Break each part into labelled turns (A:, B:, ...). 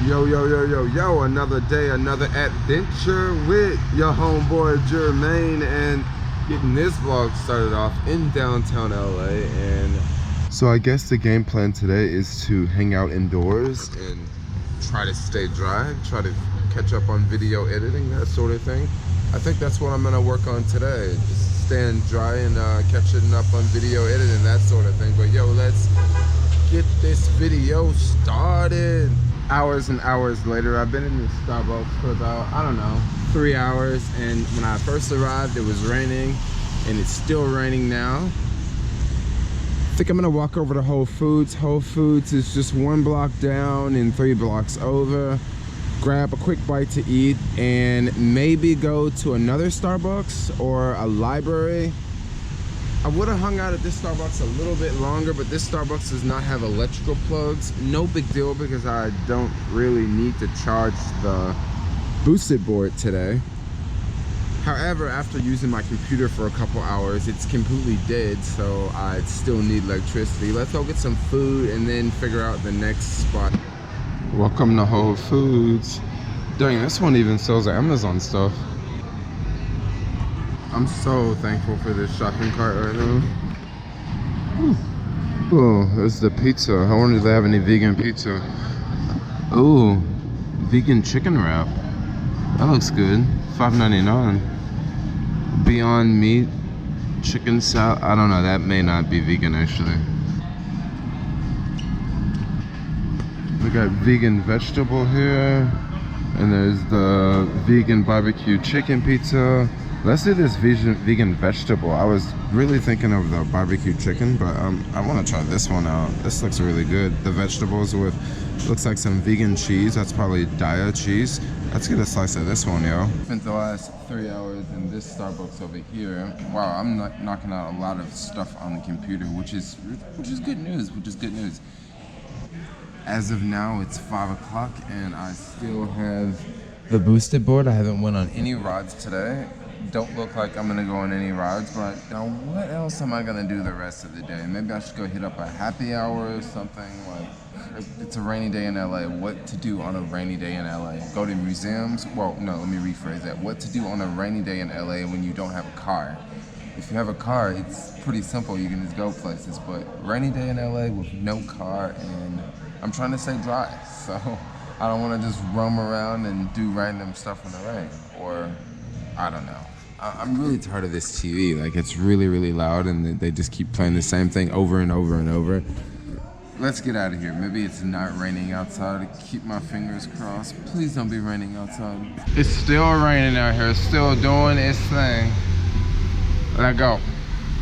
A: Yo, another day, another adventure with your homeboy Jermaine, and getting this vlog started off in downtown LA. And so I guess the game plan today is to hang out indoors and try to stay dry, try to catch up on video editing, that sort of thing. I think that's what I'm gonna work on today, just staying dry and catching up on video editing, that sort of thing. But yo, let's get this video started. Hours and hours later, I've been in this Starbucks for about, I don't know, 3 hours, and when I first arrived it was raining, and it's still raining now. I think I'm gonna walk over to Whole Foods. Whole Foods is just 1 block down and 3 blocks over. Grab a quick bite to eat and maybe go to another Starbucks or a library. I would have hung out at this Starbucks a little bit longer, but this Starbucks does not have electrical plugs. No big deal, because I don't really need to charge the boosted board today. However, after using my computer for a couple hours, it's completely dead, so I still need electricity. Let's go get some food and then figure out the next spot. Welcome to Whole Foods. Dang, this one even sells Amazon stuff. I'm so thankful for this shopping cart right now. Oh, there's the pizza. I wonder if they have any vegan pizza. Oh, vegan chicken wrap. That looks good. $5.99. Beyond Meat chicken salad. I don't know, that may not be vegan actually. We got vegan vegetable here, and there's the vegan barbecue chicken pizza. Let's do this vegan vegetable. I was really thinking of the barbecue chicken, but I want to try this one out. This looks really good. The vegetables with, looks like some vegan cheese. That's probably Daiya cheese. Let's get a slice of this one, yo. Spent the last 3 hours in this Starbucks over here. Wow, I'm knocking out a lot of stuff on the computer, which is good news. As of now, it's 5 o'clock, and I still have the boosted board. I haven't went on any rides today. Don't look like I'm gonna go on any rides, but now what else am I gonna do the rest of the day? Maybe I should go hit up a happy hour or something. Like, it's a rainy day in LA. What to do on a rainy day in LA? Go to museums? Well, no, let me rephrase that. What to do on a rainy day in LA when you don't have a car? If you have a car, it's pretty simple. You can just go places. But rainy day in LA with no car, and I'm trying to stay dry, so I don't want to just roam around and do random stuff in the rain, or I don't know. I'm really tired of this TV. Like, it's really, really loud, and they just keep playing the same thing over and over and over. Let's get out of here. Maybe it's not raining outside. Keep my fingers crossed. Please don't be raining outside. It's still raining out here. It's still doing its thing. Let go.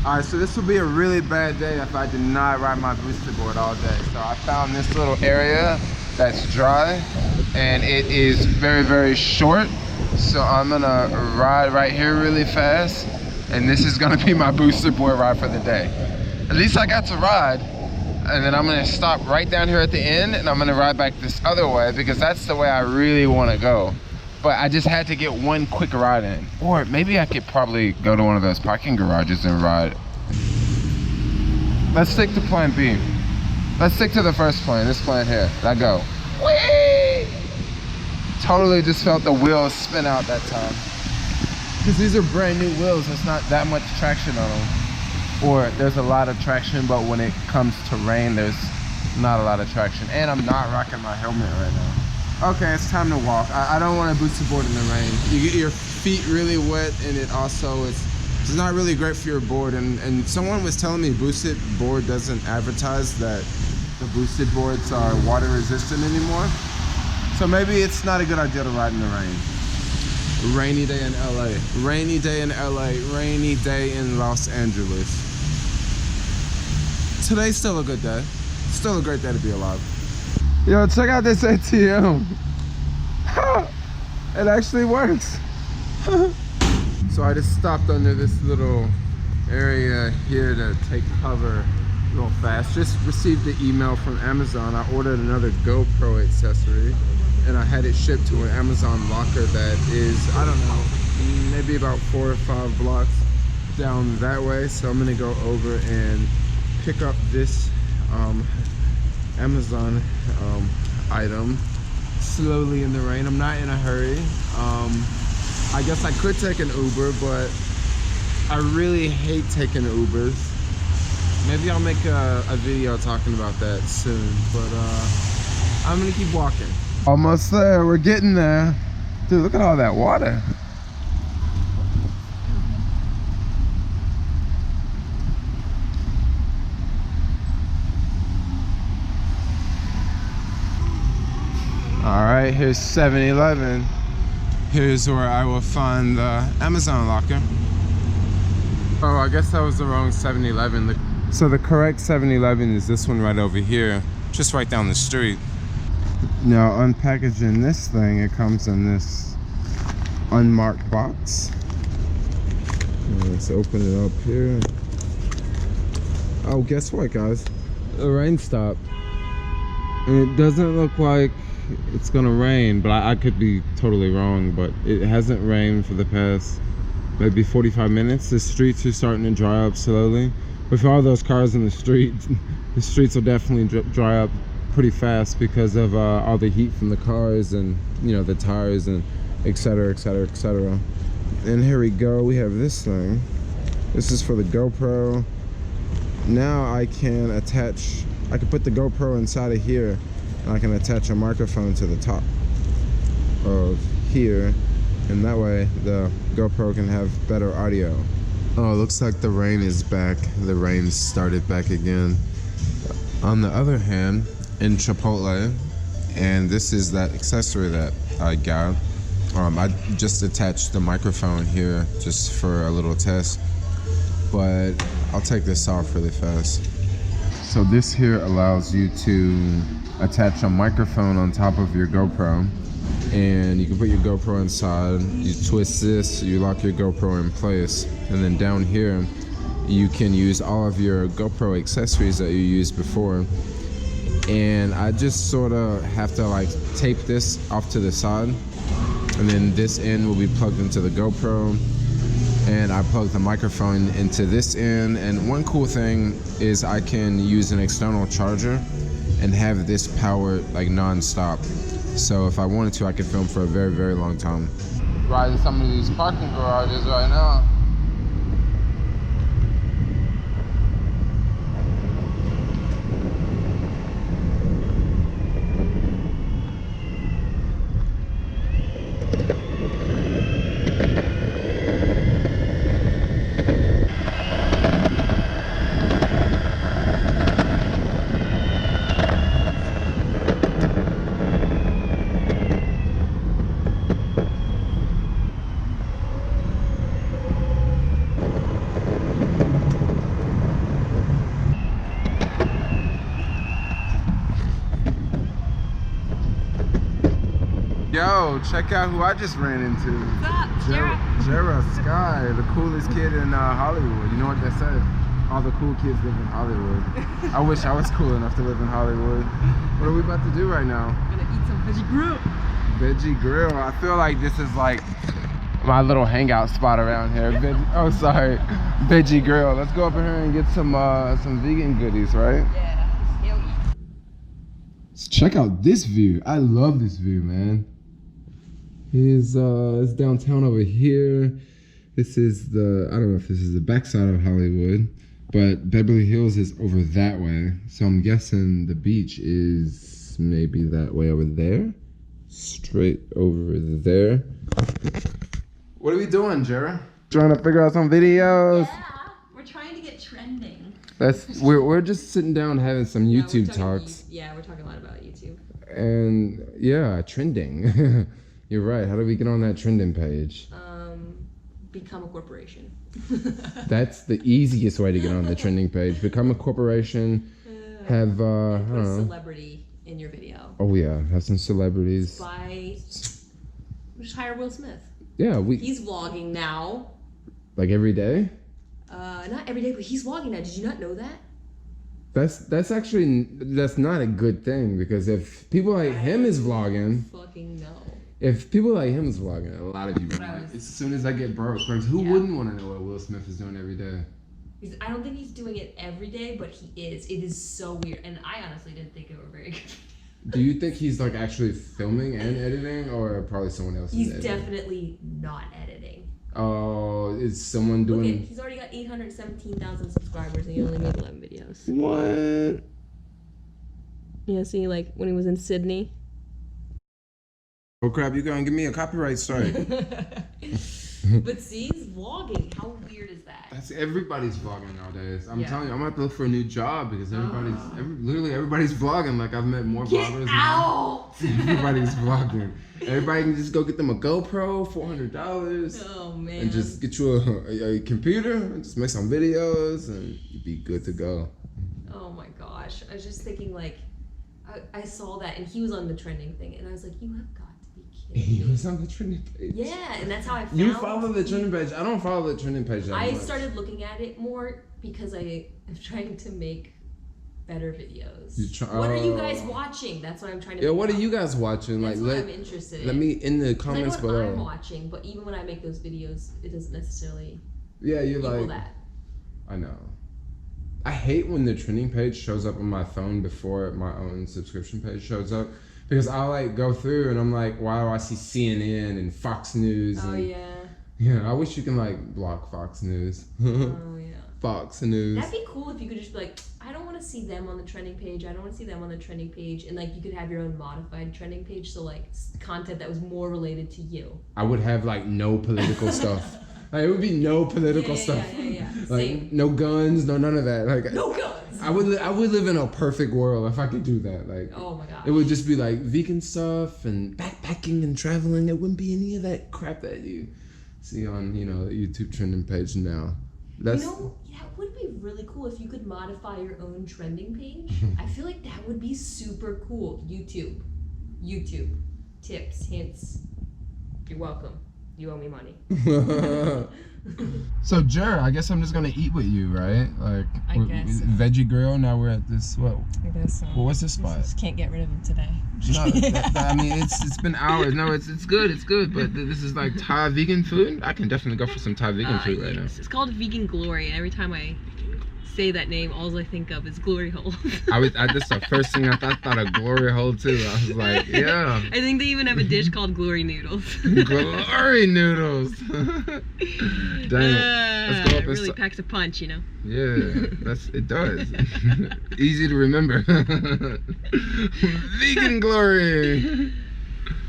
A: All right, so this would be a really bad day if I did not ride my boosted board all day. So I found this little area that's dry, and it is very, very short. So I'm gonna ride right here really fast, and this is gonna be my boosted board ride for the day. At least I got to ride, and then I'm gonna stop right down here at the end, and I'm gonna ride back this other way, because that's the way I really wanna go. But I just had to get one quick ride in. Or maybe I could probably go to one of those parking garages and ride. Let's stick to plan B. Let's stick to the first plan, this plan here. Let go. Whee! Totally just felt the wheels spin out that time. Because these are brand new wheels, there's not that much traction on them. Or there's a lot of traction, but when it comes to rain, there's not a lot of traction. And I'm not rocking my helmet right now. Okay, it's time to walk. I don't want to boost the board in the rain. You get your feet really wet, and it also it's not really great for your board. And someone was telling me boosted board doesn't advertise that the boosted boards are water resistant anymore. So maybe it's not a good idea to ride in the rain. Rainy day in LA. Rainy day in LA. Rainy day in Los Angeles. Today's still a good day. Still a great day to be alive. Yo, check out this ATM. It actually works. So I just stopped under this little area here to take cover real fast. Just received the email from Amazon. I ordered another GoPro accessory, and I had it shipped to an Amazon locker that is, I don't know, maybe about 4 or 5 blocks down that way. So I'm gonna go over and pick up this Amazon item. slowly in the rain. I'm not in a hurry. I guess I could take an Uber, but I really hate taking Ubers. Maybe I'll make a video talking about that soon, but I'm gonna keep walking. Almost there, we're getting there. Dude, look at all that water. All right, here's 7-Eleven. Here's where I will find the Amazon locker. Oh, I guess that was the wrong 7-Eleven. So the correct 7-Eleven is this one right over here, just right down the street. Now, unpackaging this thing, it comes in this unmarked box. Let's open it up here. Oh, guess what, guys? The rain stopped. And it doesn't look like it's gonna rain, but I could be totally wrong, but it hasn't rained for the past maybe 45 minutes. The streets are starting to dry up slowly. With all those cars in the streets will definitely dry up pretty fast because of all the heat from the cars and, you know, the tires and etc, etc, etc. And here we go, we have this thing. This is for the GoPro. Now I can put the GoPro inside of here, and I can attach a microphone to the top of here, and that way the GoPro can have better audio. Oh, it looks like the rain is back. The rain started back again. On the other hand, in Chipotle, and this is that accessory that I got. I just attached the microphone here just for a little test, but I'll take this off really fast. So this here allows you to attach a microphone on top of your GoPro, and you can put your GoPro inside, you twist this, you lock your GoPro in place, and then down here you can use all of your GoPro accessories that you used before. And I just sort of have to like tape this off to the side, and then this end will be plugged into the GoPro, and I plug the microphone into this end. And one cool thing is I can use an external charger and have this powered like non-stop. So if I wanted to, I could film for a very, very long time. Riding some of these parking garages right now. Yo, check out who I just ran into.
B: What's up?
A: Jera Sky, the coolest kid in Hollywood. You know what they say? All the cool kids live in Hollywood. I wish I was cool enough to live in Hollywood. What are we about to do right now?
B: We're gonna eat some veggie grill.
A: Veggie grill. I feel like this is like my little hangout spot around here. Veggie grill. Let's go up in here and get some vegan goodies, right?
B: Yeah, hell yeah.
A: Let's check out this view. I love this view, man. It's downtown over here. This is I don't know if this is the backside of Hollywood, but Beverly Hills is over that way. So I'm guessing the beach is maybe that way over there. Straight over there. What are we doing, Jera? Trying to figure out some videos?
B: Yeah, we're trying to get trending.
A: We're just sitting down having some YouTube talks.
B: We're talking a lot about YouTube.
A: And yeah, trending. You're right. How do we get on that trending page?
B: Become a corporation.
A: That's the easiest way to get on the trending page. Become a corporation. Have
B: put a celebrity in your video.
A: Oh yeah, have some celebrities.
B: Just hire Will Smith.
A: Yeah,
B: he's vlogging now.
A: Like every day?
B: Not every day, but he's vlogging now. Did you not know that?
A: That's not a good thing, because if people like him is vlogging,
B: fucking no.
A: If people like him is vlogging, a lot of people like, as soon as I get broke, who wouldn't want to know what Will Smith is doing every day?
B: I don't think he's doing it every day, but he is. It is so weird, and I honestly didn't think it were very good.
A: Do you think he's like actually filming and editing, or probably someone else?
B: He's definitely not editing.
A: Oh, is someone doing?
B: Look at, he's already got 817,000 subscribers and he only made 11 videos.
A: What?
B: Yeah, see, like when he was in Sydney.
A: Oh crap! You're gonna give me a copyright strike.
B: But see, he's vlogging. How weird is that?
A: That's everybody's vlogging nowadays. I'm telling you, I'm gonna have to look for a new job because literally everybody's vlogging. Like I've met more vloggers now. Everybody's vlogging. Everybody can just go get them a GoPro, $400.
B: Oh man.
A: And just get you a computer and just make some videos and you'd be good to go.
B: Oh my gosh. I was just thinking like, I saw that and he was on the trending thing and I was like, you have got to be kidding me.
A: He was on the trending page.
B: Yeah, and that's how I found
A: You follow the trending page. I don't follow the trending page that much.
B: I started looking at it more because I am trying to make better videos. What are you guys watching? That's what I'm trying to
A: Yeah, what are you guys watching?
B: That's
A: like,
B: what I'm interested in.
A: Let me in the comments
B: below. I know what
A: below.
B: I'm watching, but even when I make those videos, it doesn't necessarily
A: you're
B: equal
A: like
B: that.
A: I know. I hate when the trending page shows up on my phone before my own subscription page shows up because I'll like go through and I'm like, why do I see CNN and Fox News?
B: Oh
A: and,
B: yeah.
A: Yeah, I wish you can like block Fox News.
B: Oh yeah.
A: Fox News.
B: That'd be cool if you could just be like, I don't want to see them on the trending page. I don't want to see them on the trending page, and like you could have your own modified trending page, so like content that was more related to you.
A: I would have like no political stuff. Like it would be no political stuff.
B: Yeah.
A: Like
B: Same.
A: no guns, no none of that. Like
B: No guns.
A: I would live in a perfect world if I could do that. Like
B: Oh my gosh.
A: it would just be like vegan stuff and backpacking and traveling. It wouldn't be any of that crap that you see on the YouTube trending page now. That's
B: that would be really cool if you could modify your own trending page. I feel like that would be super cool. YouTube tips, hints. You're welcome. You owe me money.
A: So Jera, I guess I'm just gonna eat with you, right? Like
B: I guess so.
A: Veggie grill. Now we're at this. What?
B: I guess so.
A: Well, what's this spot?
B: Just can't get rid of him today.
A: No, I mean it's been hours. No, it's good. But this is like Thai vegan food. I can definitely go for some Thai vegan food right now.
B: It's called Vegan Glory, and every time I say that name, all I think of is glory hole.
A: That's the first thing I thought of glory hole too. I was like, yeah.
B: I think they even have a dish called glory noodles.
A: Glory noodles. Dang. Let's go up
B: it really packs a punch, you know.
A: Yeah, it does. Easy to remember. Vegan glory.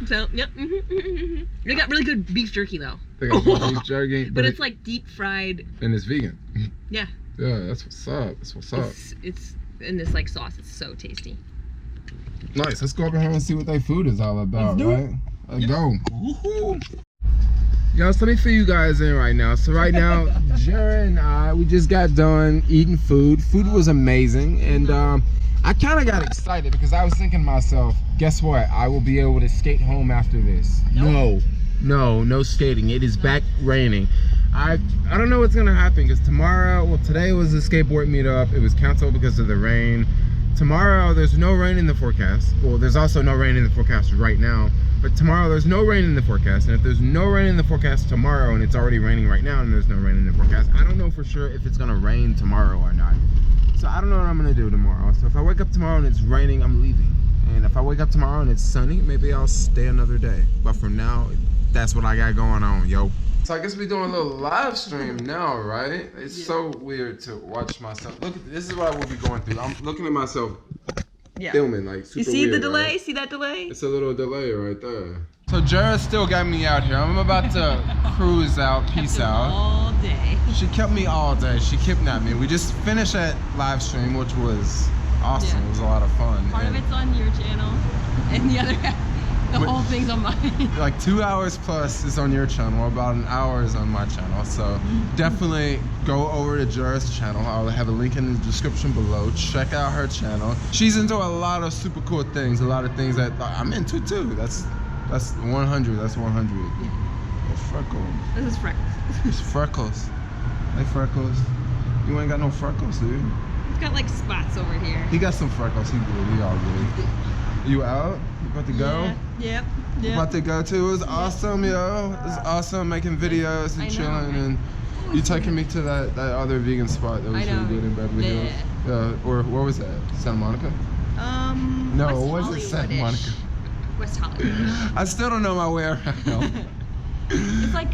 B: So, yep. They got really good beef jerky though.
A: They got beef jerky,
B: but it's like deep fried.
A: And it's vegan.
B: Yeah.
A: Yeah, that's what's up.
B: It's in this like sauce. It's so tasty.
A: Nice. Let's go over here and see what their food is all about, right? Let's go. Woohoo. Yo, so let me fill you guys in right now. So right now, Jera and we just got done eating food. Food was amazing, and I kind of got excited because I was thinking to myself, guess what? I will be able to skate home after this.
B: Nope.
A: No skating. It is back raining. I don't know what's gonna happen because today was a skateboard meetup. It was canceled because of the rain. Tomorrow there's no rain in the forecast. Well, there's also no rain in the forecast right now, but tomorrow there's no rain in the forecast. And if there's no rain in the forecast tomorrow and it's already raining right now and there's no rain in the forecast, I don't know for sure if it's gonna rain tomorrow or not. So I don't know what I'm gonna do tomorrow. So if I wake up tomorrow and it's raining, I'm leaving. And if I wake up tomorrow and it's sunny, maybe I'll stay another day. But for now, that's what I got going on, yo. So I guess we're doing a little live stream now, right? It's so weird to watch myself. Look, this is what I will be going through. I'm looking at myself filming, like super weird.
B: You see the delay?
A: Right?
B: See that delay?
A: It's a little delay right there. So Jera still got me out here. I'm about to cruise out, peace out.
B: All day.
A: She kept me all day. She kidnapped me. We just finished that live stream, which was awesome.
B: Yeah.
A: It was a lot of fun.
B: Part of it's on your channel, and the other half. The whole thing's on mine.
A: Like 2 hours plus is on your channel, about an hour is on my channel. So definitely go over to Jera's channel. I'll have a link in the description below. Check out her channel. She's into a lot of super cool things, a lot of things that I'm into too. That's 100, that's 100. Oh, Freckles.
B: This is Freckles.
A: It's Freckles. Hey Freckles. You ain't got no freckles, dude.
B: He's got like spots over here.
A: He got some freckles, he good, he all good. You out? You about to go?
B: Yeah.
A: You about to go too? It was awesome, yo. It was awesome making videos and chilling, and you taking me to that other vegan spot that was really good in Beverly Hills. Yeah. Or where was that? Santa Monica? No,
B: West
A: what's it Santa
B: Hollywood-ish.
A: Monica?
B: West Hollywood.
A: I still don't know my way around.
B: It's like,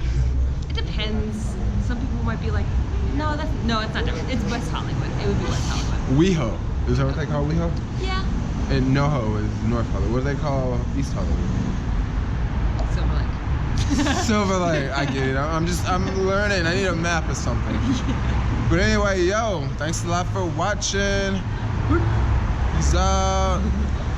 B: it depends. Some people might be like, no, it's not different. It's West Hollywood. It would be West Hollywood.
A: WeHo. Is that what they call WeHo?
B: Yeah.
A: And NoHo is North Hollywood. What do they call East Hollywood?
B: Silver Lake.
A: Silver Lake. I get it. I'm learning. I need a map or something. But anyway, yo, thanks a lot for watching. Peace out.